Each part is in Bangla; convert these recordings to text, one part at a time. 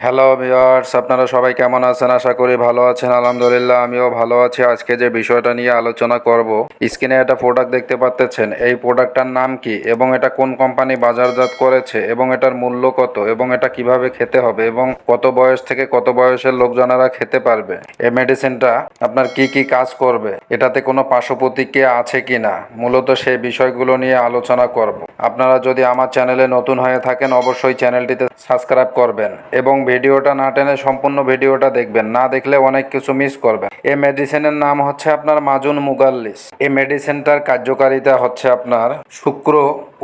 হ্যালো ভিউয়ার্স, আপনারা সবাই কেমন আছেন? আশা করি ভালো আছেন। আলহামদুলিল্লাহ আমিও ভালো আছি। আজকে যে বিষয়টা নিয়ে আলোচনা করব, স্ক্রিনে একটা প্রোডাক্ট দেখতে পাচ্ছেন। এই প্রোডাক্টটার নাম কি এবং এটা কোন কোম্পানি বাজারজাত করেছে এবং এটার মূল্য কত এবং এটা কিভাবে খেতে হবে এবং কত বয়স থেকে কত বয়সের লোকজনেরা খেতে পারবে। এই মেডিসিনটা আপনার কি কি কাজ করবে, এটাতে কোনো পার্শ্ব প্রতিক্রিয়া আছে কিনা, মূলত সেই বিষয়গুলো নিয়ে আলোচনা করব। আপনারা যদি আমার চ্যানেলে নতুন হয়ে থাকেন অবশ্যই চ্যানেলটিতে সাবস্ক্রাইব করবেন এবং ভিডিওটা না টেনে সম্পূর্ণ ভিডিওটা দেখবেন, না দেখলে অনেক কিছু মিস করবেন। এই মেডিসিনের নাম হচ্ছে আপনার মাজুন মুগাল্লিস। এই মেডিসিনটার কার্যকারিতা হচ্ছে আপনার শুক্র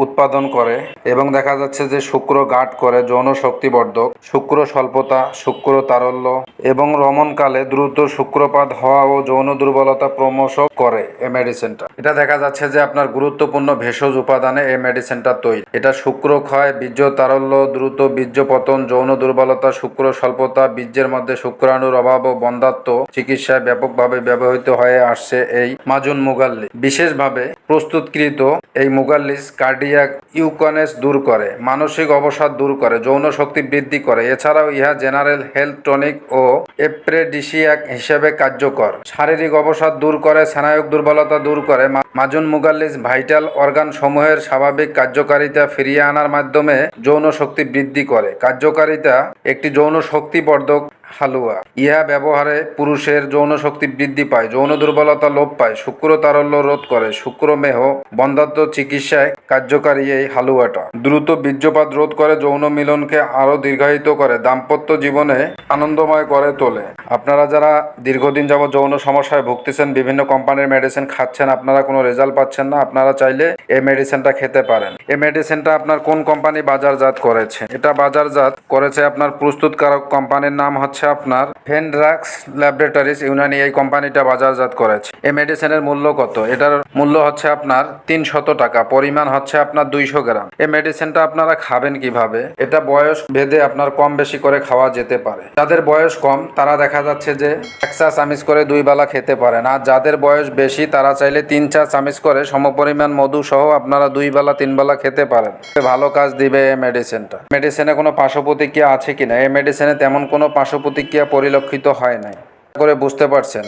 উৎপাদন করে এবং দেখা যাচ্ছে যে শুক্র গাঢ় করে, যৌন শক্তিবর্ধক, শুক্র স্বল্পতা, শুক্র তারল্য এবং রমণকালে দ্রুত শুক্রপাত হওয়া ও যৌন দুর্বলতা প্রমোশ করে এই মেডিসিনটা। এটা দেখা যাচ্ছে যে আপনার গুরুত্বপূর্ণ ভেষজ উপাদানে এই মেডিসিনটা তৈরি। এটা শুক্র ক্ষয়, বীর্য তারল্য, দ্রুত বীর্য পতন, যৌন দুর্বলতা, শুক্র স্বল্পতা, বীর্যের মধ্যে শুক্রাণুর অভাব ও বন্ধ্যাত্ব চিকিৎসায় ব্যাপকভাবে ব্যবহৃত হয়ে আসছে এই মাজুন মুগাল্লিস। বিশেষভাবে প্রস্তুতকৃত এই মুগাল্লিস কার্ডিয়াক ইউকনেস দূর করে, মানসিক অবসাদ দূর করে, যৌন শক্তি বৃদ্ধি করে। এছাড়াও ইহা জেনারেল হেলথ টনিক ও এপ্রেডিসিয়াক হিসেবে কার্যকর। শারীরিক অবসাদ দূর করে, স্নায়ুক দুর্বলতা দূর করে। মাজুন মুগাল্লিস ভাইটাল অর্গান সমূহের স্বাভাবিক কার্যকারিতা ফিরিয়ে আনার মাধ্যমে যৌন শক্তি বৃদ্ধি করে। কার্যকারিতা একটি যৌন শক্তিবর্ধক হালুয়া। ইহা ব্যবহারে পুরুষের যৌন শক্তি বৃদ্ধি পায়, যৌন দুর্বলতা লোপ পায়, শুক্র তারল্য রোধ করে, শুক্রমেহ বন্ধ্যাত্ব চিকিৎসায় কার্যকারী এই হালুয়াটা। দ্রুত বীর্যপাত রোধ করে, যৌন মিলনকে আরও দীর্ঘায়িত করে, দাম্পত্য জীবনে আনন্দময় করে তোলে। আপনারা যারা দীর্ঘদিন যাবৎ যৌন সমস্যায় ভুগতেছেন, বিভিন্ন কোম্পানির মেডিসিন খাচ্ছেন, আপনারা কোনো রেজাল্ট পাচ্ছেন না, আপনারা চাইলে এই মেডিসিনটা খেতে পারেন। এই মেডিসিনটা আপনার কোন কোম্পানি বাজারজাত করেছে? এটা বাজারজাত করেছে আপনার প্রস্তুতকারক কোম্পানির নাম হচ্ছে আপনার ফেনড্রাক্স ল্যাবরেটরিজ ইউনানি। এই কোম্পানিটা বাজারজাত করেছে। এই মেডিসিনের মূল্য কত? এটার মূল্য হচ্ছে আপনার 300 টাকা, পরিমাণ হচ্ছে আপনার 200 গ্রাম। এই মেডিসিনটা আপনারা খাবেন কিভাবে? এটা বয়স ভেদে আপনার কম বেশি করে খাওয়া যেতে পারে। যাদের বয়স কম তারা দেখা যাচ্ছে যে 1 চা চামচ করে 2 বেলা খেতে পারেন, আর যাদের বয়স বেশি তারা চাইলে 3 চা চামচ করে সমপরিমাণ মধু সহ আপনারা 2 বেলা 3 বেলা খেতে পারেন। ভালো কাজ দিবে এই মেডিসিনটা। মেডিসিনে কোনো পার্শ্ব প্রতিক্রিয়া আছে কিনা? এই মেডিসিনে তেমন কোনো পার্শ্ব প্রতিক্রিয়া পরিলক্ষিত হয় নাই। করে বুঝতে পারছেন।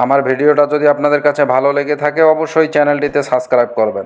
আমার ভিডিওটা যদি আপনাদের কাছে ভালো লেগে থাকে অবশ্যই চ্যানেলটিতে সাবস্ক্রাইব করবেন।